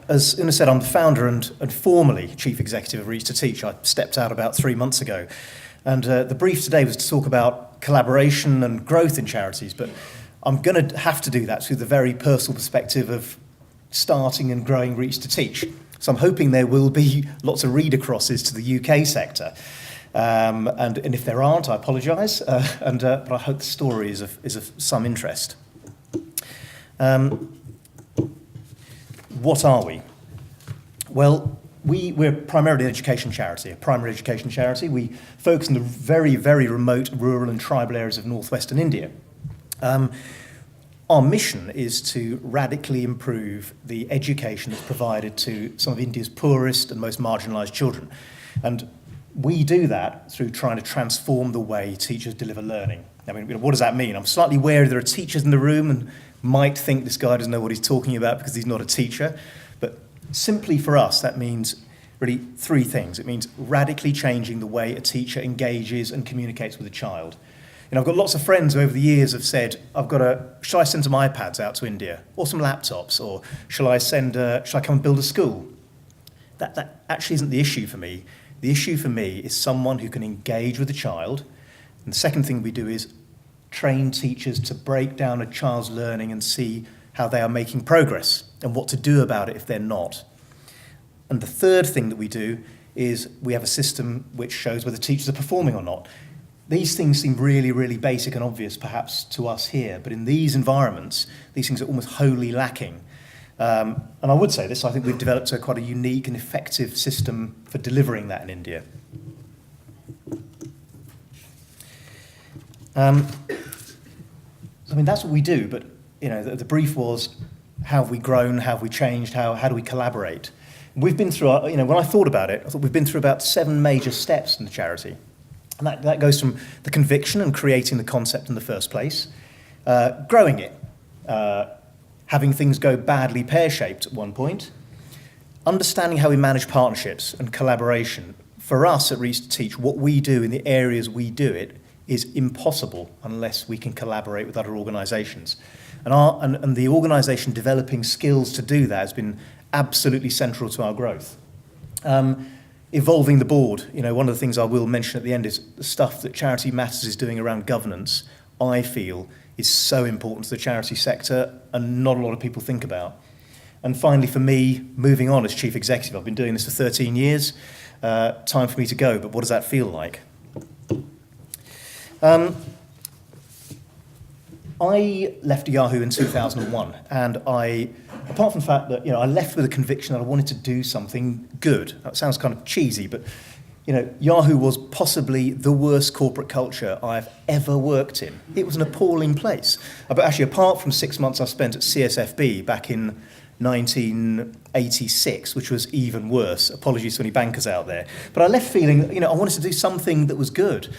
As Una said, I'm the founder and formerly Chief Executive of Reach to Teach. I stepped out about 3 months ago. And the brief today was to talk about collaboration and growth in charities, but I'm going to have to do that through the very personal perspective of starting and growing Reach to Teach. So I'm hoping there will be lots of read acrosses to the UK sector. And if there aren't, I apologise, but I hope the story is of some interest. What are we? Well, we're primarily an education charity, a primary education charity. We focus on the very, very remote rural and tribal areas of northwestern India. Our mission is to radically improve the education that's provided to some of India's poorest and most marginalised children. And we do that through trying to transform the way teachers deliver learning. I mean, what does that mean? I'm slightly wary there are teachers in the room and might think this guy doesn't know what he's talking about because he's not a teacher. But simply for us, that means really 3 things. It means radically changing the way a teacher engages and communicates with a child. I've got lots of friends who over the years have said, shall I send some iPads out to India or some laptops, or shall I come and build a school? That actually isn't the issue for me. The issue for me is someone who can engage with a child. And the second thing we do is train teachers to break down a child's learning and see how they are making progress and what to do about it if they're not. And the third thing that we do is we have a system which shows whether teachers are performing or not. These things seem really, really basic and obvious perhaps to us here, but in these environments, these things are almost wholly lacking. And I would say this, I think we've developed quite a unique and effective system for delivering that in India. That's what we do, but the brief was, how have we grown, how have we changed, how do we collaborate? We've been through, when I thought about it, I thought we've been through about 7 major steps in the charity. And that goes from the conviction and creating the concept in the first place, growing it, having things go badly pear-shaped at one point, understanding how we manage partnerships and collaboration. For us at Reach to Teach, what we do in the areas we do it is impossible unless we can collaborate with other organisations. And the organisation developing skills to do that has been absolutely central to our growth. Evolving the board, one of the things I will mention at the end is the stuff that Charity Matters is doing around governance, I feel, is so important to the charity sector and not a lot of people think about. And finally, for me, moving on as Chief Executive, I've been doing this for 13 years, time for me to go, but what does that feel like? I left Yahoo in 2001, and apart from the fact that I left with a conviction that I wanted to do something good. That sounds kind of cheesy, but Yahoo was possibly the worst corporate culture I've ever worked in. It was an appalling place. But actually, apart from 6 months I spent at CSFB back in 1986, which was even worse. Apologies to any bankers out there. But I left feeling, I wanted to do something that was good.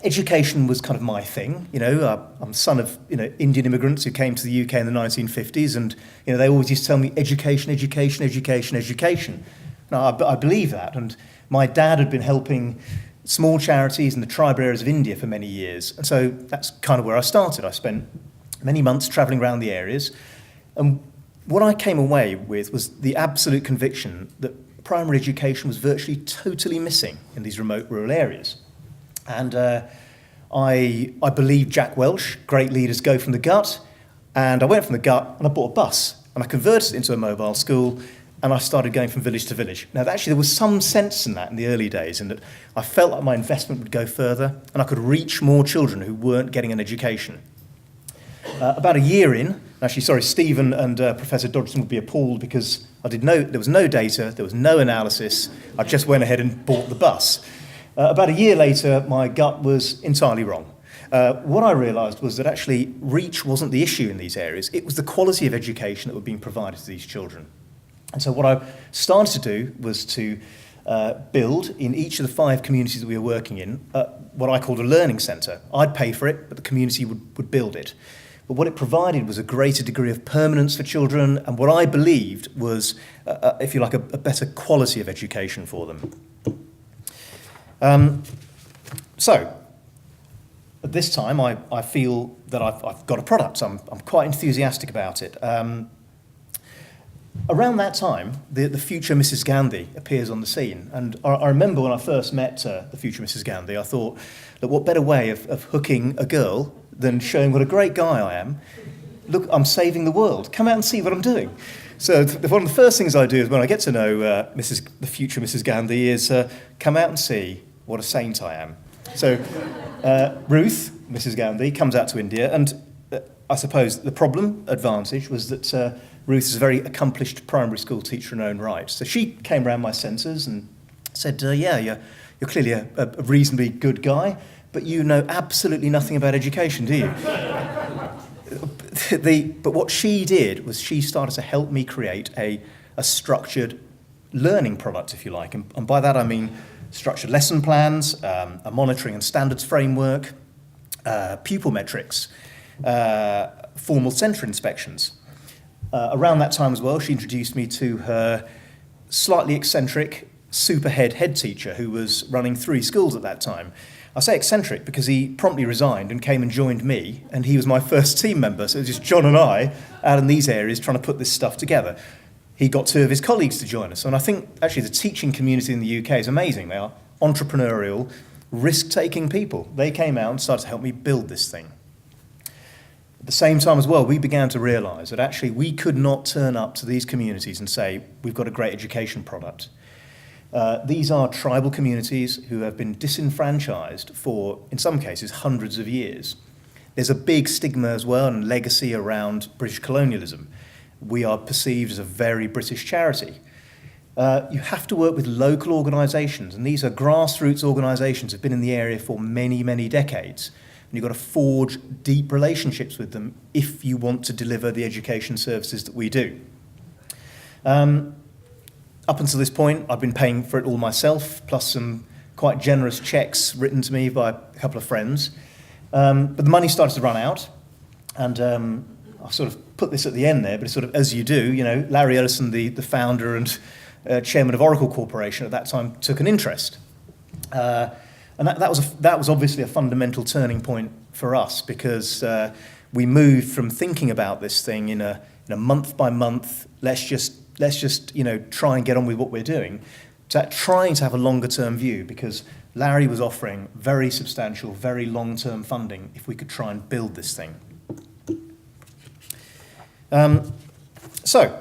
Education was kind of my thing. I'm son of Indian immigrants who came to the UK in the 1950s, and they always used to tell me education, education, education, education. Now I believe that, and my dad had been helping small charities in the tribal areas of India for many years, and so that's kind of where I started. I spent many months travelling around the areas, and what I came away with was the absolute conviction that primary education was virtually totally missing in these remote rural areas. And I believe Jack Welch, great leaders go from the gut, and I went from the gut and I bought a bus and I converted it into a mobile school, and I started going from village to village. Now actually there was some sense in that in the early days, in that I felt like my investment would go further and I could reach more children who weren't getting an education. About a year in, actually Stephen and Professor Dodgson would be appalled because there was no data, there was no analysis, I just went ahead and bought the bus. About a year later, my gut was entirely wrong. What I realised was that actually reach wasn't the issue in these areas, it was the quality of education that was being provided to these children. And so what I started to do was to build in each of the 5 communities that we were working in what I called a learning centre. I'd pay for it, but the community would build it. But what it provided was a greater degree of permanence for children, and what I believed was, if you like, a better quality of education for them. So, at this time, I feel that I've got a product. I'm quite enthusiastic about it. around that time, the future Mrs. Gandhi appears on the scene. And I remember when I first met the future Mrs. Gandhi, I thought, look, what better way of hooking a girl than showing what a great guy I am? Look, I'm saving the world. Come out and see what I'm doing. So one of the first things I do is when I get to know the future Mrs. Gandhi is come out and see what a saint I am. So Ruth, Mrs. Gandhi, comes out to India, and I suppose the advantage was that Ruth is a very accomplished primary school teacher in her own right. So she came around my senses and said, you're clearly a reasonably good guy, but you know absolutely nothing about education, do you? But what she did was she started to help me create a structured learning product, if you like. And by that I mean structured lesson plans, a monitoring and standards framework, pupil metrics, formal centre inspections. Around that time as well, she introduced me to her slightly eccentric superhead head teacher who was running 3 schools at that time. I say eccentric because he promptly resigned and came and joined me, and he was my first team member. So it was just John and I out in these areas trying to put this stuff together. He got 2 of his colleagues to join us. And I think actually the teaching community in the UK is amazing. They are entrepreneurial, risk-taking people. They came out and started to help me build this thing. At the same time as well, we began to realise that actually we could not turn up to these communities and say, we've got a great education product. These are tribal communities who have been disenfranchised for, in some cases, hundreds of years. There's a big stigma as well and legacy around British colonialism. We are perceived as a very British charity. You have to work with local organisations, and these are grassroots organisations who have been in the area for many, many decades. And you've got to forge deep relationships with them if you want to deliver the education services that we do. Up until this point, I've been paying for it all myself, plus some quite generous cheques written to me by a couple of friends. But the money started to run out, and I sort of put this at the end there, but it's sort of as you do, Larry Ellison, the founder and chairman of Oracle Corporation at that time, took an interest. And that was obviously a fundamental turning point for us, because we moved from thinking about this thing in a month by month, let's just try and get on with what we're doing, to trying to have a longer term view, because Larry was offering very substantial, very long term funding if we could try and build this thing. So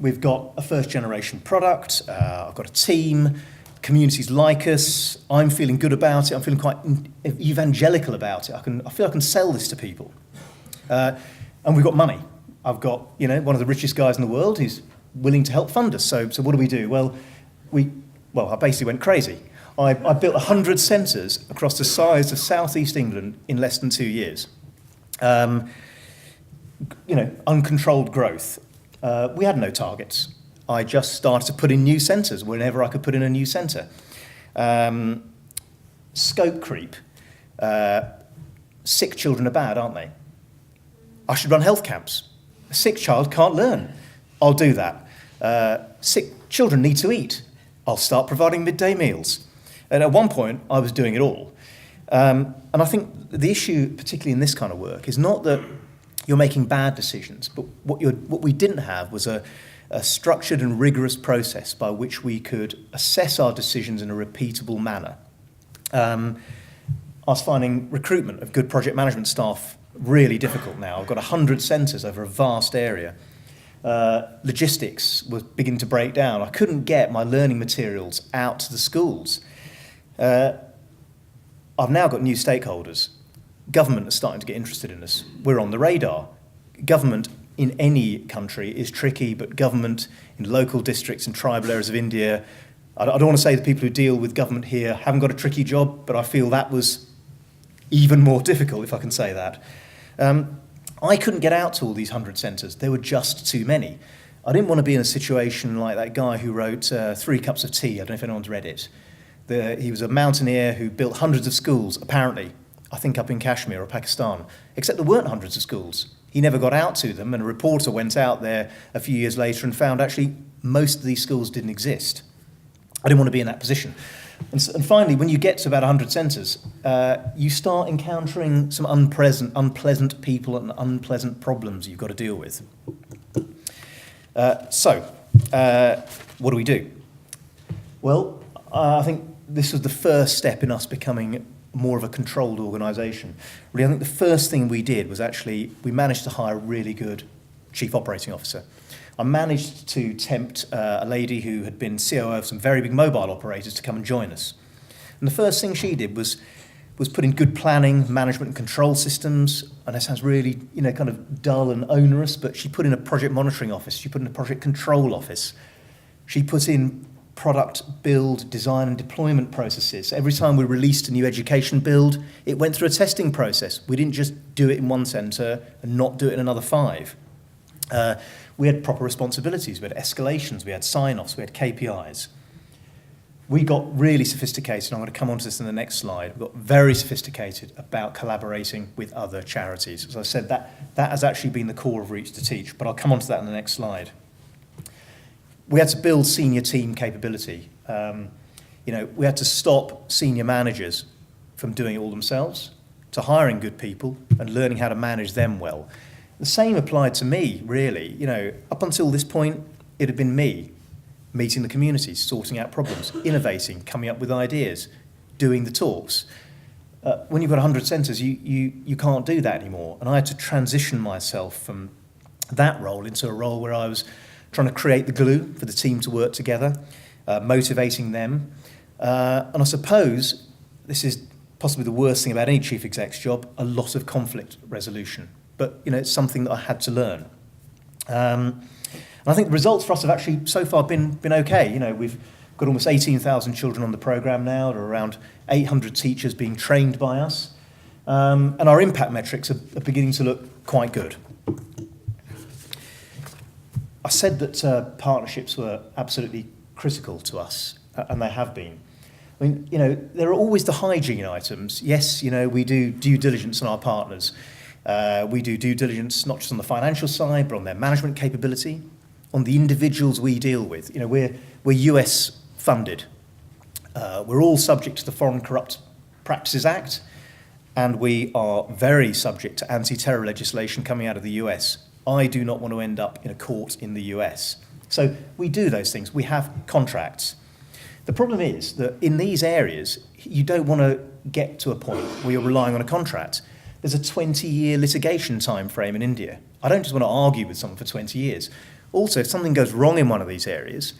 we've got a first generation product. I've got a team. Communities like us. I'm feeling good about it. I'm feeling quite evangelical about it. I feel I can sell this to people. And we've got money. I've got one of the richest guys in the world who's willing to help fund us. So what do? Well, I basically went crazy. I built 100 centres across the size of southeast England in less than 2 years. Uncontrolled growth. We had no targets. I just started to put in new centres whenever I could put in a new centre. Scope creep. Sick children are bad, aren't they? I should run health camps. A sick child can't learn. I'll do that. Sick children need to eat. I'll start providing midday meals. And at one point, I was doing it all. And I think the issue, particularly in this kind of work, is not that you're making bad decisions, but what we didn't have was a structured and rigorous process by which we could assess our decisions in a repeatable manner. I was finding recruitment of good project management staff really difficult now. I've got 100 centres over a vast area. Logistics was beginning to break down. I couldn't get my learning materials out to the schools. I've now got new stakeholders. Government is starting to get interested in us. We're on the radar. Government in any country is tricky, but government in local districts and tribal areas of India, I don't want to say the people who deal with government here haven't got a tricky job, but I feel that was even more difficult, if I can say that. I couldn't get out to all these 100 centres. There were just too many. I didn't want to be in a situation like that guy who wrote 3 Cups of Tea. I don't know if anyone's read it. He was a mountaineer who built hundreds of schools, apparently, I think up in Kashmir or Pakistan, except there weren't hundreds of schools. He never got out to them, and a reporter went out there a few years later and found actually most of these schools didn't exist. I didn't want to be in that position. And finally, when you get to about 100 centres, you start encountering some unpleasant people and unpleasant problems you've got to deal with. So what do we do? Well, I think this was the first step in us becoming more of a controlled organisation. Really, I think the first thing we did was actually we managed to hire a really good chief operating officer. I managed to tempt a lady who had been COO of some very big mobile operators to come and join us. And the first thing she did was put in good planning, management and control systems. And that sounds really, kind of dull and onerous, but she put in a project monitoring office. She put in a project control office. She put in product build, design and deployment processes. Every time we released a new education build, it went through a testing process. We didn't just do it in one centre and not do it in another 5. We had proper responsibilities. We had escalations. We had sign-offs. We had KPIs. We got really sophisticated. I'm going to come on to this in the next slide. We got very sophisticated about collaborating with other charities. As I said, that has actually been the core of Reach to Teach, but I'll come on to that in the next slide. We had to build senior team capability. We had to stop senior managers from doing it all themselves, to hiring good people and learning how to manage them well. The same applied to me, really. Up until this point, it had been me meeting the communities, sorting out problems, innovating, coming up with ideas, doing the talks. When you've got 100 centres, you can't do that anymore. And I had to transition myself from that role into a role where I was trying to create the glue for the team to work together, motivating them. And I suppose this is possibly the worst thing about any chief exec's job, a lot of conflict resolution. But, it's something that I had to learn. And I think the results for us have actually so far been okay. We've got almost 18,000 children on the programme now. There are around 800 teachers being trained by us. And our impact metrics are beginning to look quite good. I said that partnerships were absolutely critical to us, and they have been. I mean, there are always the hygiene items. Yes, we do due diligence on our partners. We do due diligence not just on the financial side, but on their management capability, on the individuals we deal with. We're US funded. We're all subject to the Foreign Corrupt Practices Act, and we are very subject to anti-terror legislation coming out of the US. I do not want to end up in a court in the US. So we do those things. We have contracts. The problem is that in these areas, you don't want to get to a point where you're relying on a contract. There's a 20-year litigation time frame in India. I don't just want to argue with someone for 20 years. Also, if something goes wrong in one of these areas,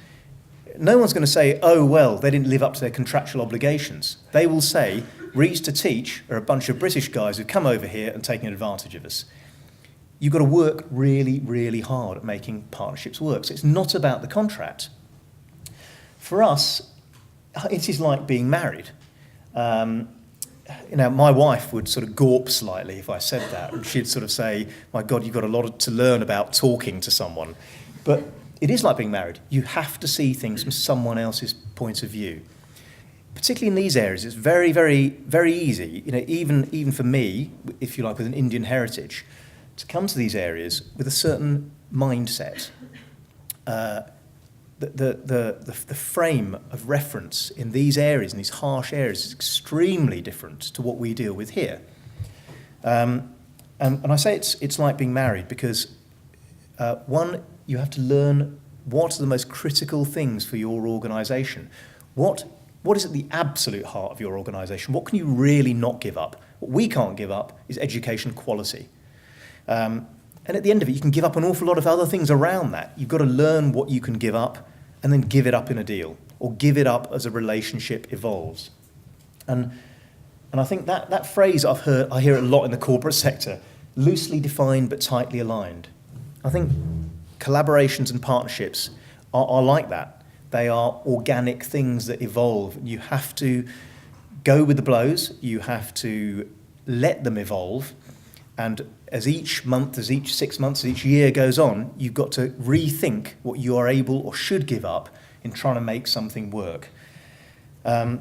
no one's going to say, oh, well, they didn't live up to their contractual obligations. They will say, Reach to Teach are a bunch of British guys who've come over here and taken advantage of us. You've got to work really, really hard at making partnerships work. So it's not about the contract. For us, it is like being married. My wife would sort of gawp slightly if I said that. And she'd sort of say, my God, you've got a lot to learn about talking to someone. But it is like being married. You have to see things from someone else's point of view. Particularly in these areas, it's very, very, very easy, even for me, if you like, with an Indian heritage, to come to these areas with a certain mindset. The frame of reference in these areas, in these harsh areas, is extremely different to what we deal with here. And I say it's like being married because, one, you have to learn what are the most critical things for your organisation. What is at the absolute heart of your organisation? What can you really not give up? What we can't give up is education quality. And at the end of it, you can give up an awful lot of other things around that. You've got to learn what you can give up and then give it up in a deal or give it up as a relationship evolves. And I think that phrase I hear it a lot in the corporate sector, loosely defined but tightly aligned. I think collaborations and partnerships are like that. They are organic things that evolve. You have to go with the blows. You have to let them evolve. And as each month, as each 6 months, as each year goes on, you've got to rethink what you are able or should give up in trying to make something work. I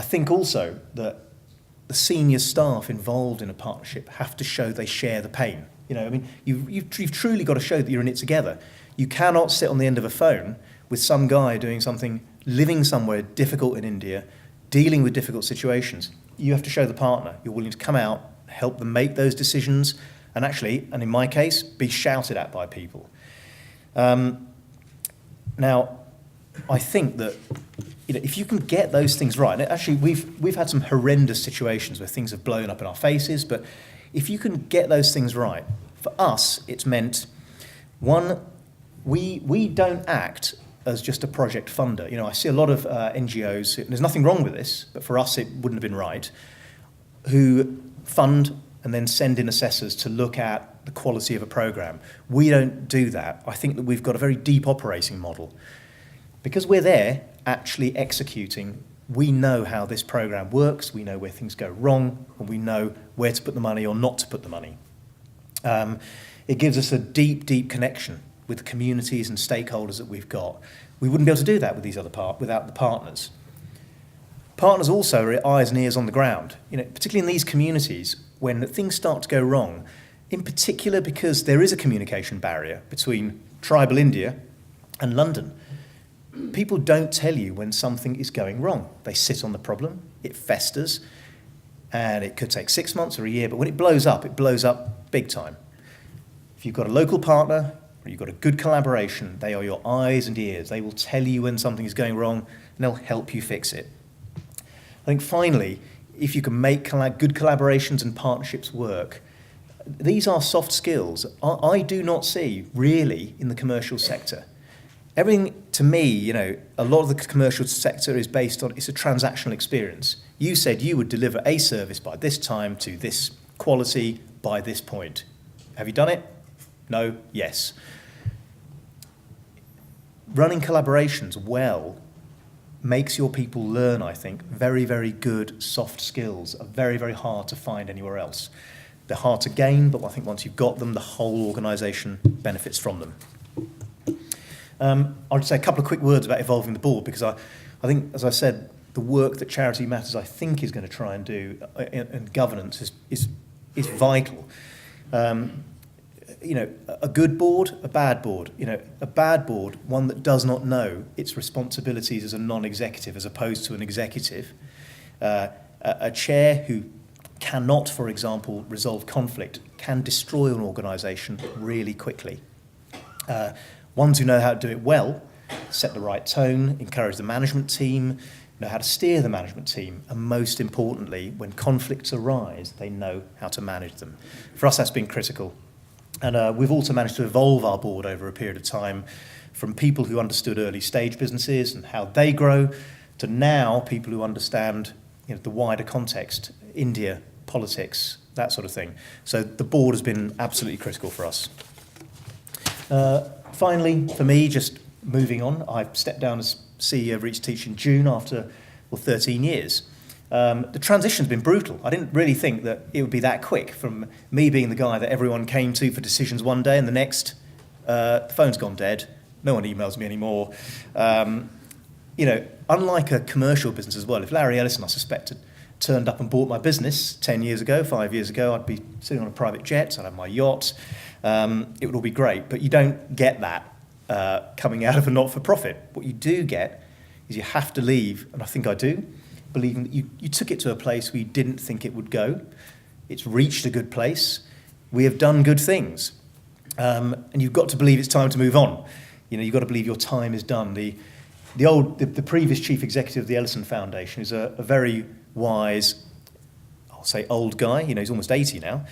think also that the senior staff involved in a partnership have to show they share the pain. You've truly got to show that you're in it together. You cannot sit on the end of a phone with some guy doing something, living somewhere difficult in India, dealing with difficult situations. You have to show the partner you're willing to come out, help them make those decisions, and in my case, be shouted at by people. Now, I think that if you can get those things right, and actually we've had some horrendous situations where things have blown up in our faces, but if you can get those things right, for us, it's meant, one, we don't act as just a project funder. I see a lot of NGOs, and there's nothing wrong with this, but for us it wouldn't have been right, who fund and then send in assessors to look at the quality of a programme. We don't do that. I think that we've got a very deep operating model. Because we're there actually executing, we know how this programme works, we know where things go wrong, and we know where to put the money or not to put the money. It gives us a deep, deep connection with the communities and stakeholders that we've got. We wouldn't be able to do that with without the partners. Partners also are eyes and ears on the ground, particularly in these communities when things start to go wrong, in particular because there is a communication barrier between tribal India and London. People don't tell you when something is going wrong. They sit on the problem, it festers, and it could take 6 months or a year, but when it blows up big time. If you've got a local partner, or you've got a good collaboration, they are your eyes and ears. They will tell you when something is going wrong, and they'll help you fix it. I think finally, if you can make good collaborations and partnerships work, these are soft skills I do not see really in the commercial sector. Everything, to me, a lot of the commercial sector is based on, it's a transactional experience. You said you would deliver a service by this time to this quality by this point. Have you done it? No? Yes. Running collaborations well makes your people learn, I think, very, very good soft skills are very, very hard to find anywhere else. They're hard to gain, but I think once you've got them, the whole organisation benefits from them. I'll just say a couple of quick words about evolving the board, because I think, as I said, the work that Charity Matters, I think, is going to try and do in governance is vital. A good board, a bad board. A bad board, one that does not know its responsibilities as a non-executive as opposed to an executive. A chair who cannot, for example, resolve conflict can destroy an organisation really quickly. Ones who know how to do it well, set the right tone, encourage the management team, know how to steer the management team, and most importantly, when conflicts arise, they know how to manage them. For us, that's been critical. And we've also managed to evolve our board over a period of time from people who understood early stage businesses and how they grow to now people who understand the wider context, India, politics, that sort of thing. So the board has been absolutely critical for us. Finally, for me, just moving on, I stepped down as CEO of Reach Teach in June after 13 years. The transition's been brutal. I didn't really think that it would be that quick from me being the guy that everyone came to for decisions one day and the next, the phone's gone dead, no one emails me anymore. Unlike a commercial business as well, if Larry Ellison, I suspect, had turned up and bought my business 10 years ago, 5 years ago, I'd be sitting on a private jet, I'd have my yacht, it would all be great. But you don't get that coming out of a not-for-profit. What you do get is you have to leave, and I think I do, believing that you took it to a place where you didn't think it would go. It's reached a good place. We have done good things. And you've got to believe it's time to move on. You've got to believe your time is done. The previous chief executive of the Ellison Foundation is a very wise, I'll say old guy, he's almost 80 now,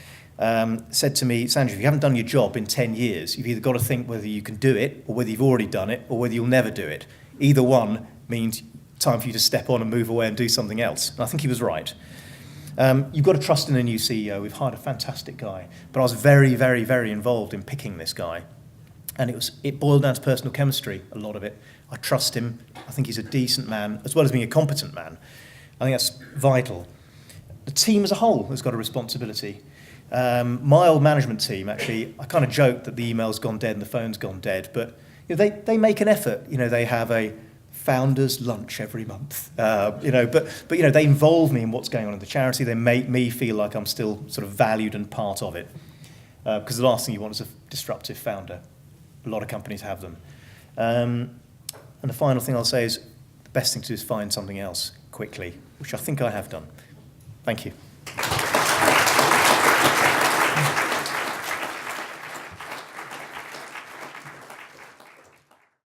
said to me, Sanjeev, if you haven't done your job in 10 years, you've either got to think whether you can do it or whether you've already done it or whether you'll never do it. Either one means time for you to step on and move away and do something else. And I think he was right. You've got to trust in a new CEO. We've hired a fantastic guy. But I was very, very, very involved in picking this guy. And it boiled down to personal chemistry, a lot of it. I trust him. I think he's a decent man, as well as being a competent man. I think that's vital. The team as a whole has got a responsibility. My old management team, actually, I kind of joked that the email's gone dead and the phone's gone dead, but they make an effort. They have a founders' lunch every month. But they involve me in what's going on in the charity. They make me feel like I'm still sort of valued and part of it. Because the last thing you want is a disruptive founder. A lot of companies have them. And the final thing I'll say is the best thing to do is find something else quickly, which I think I have done. Thank you.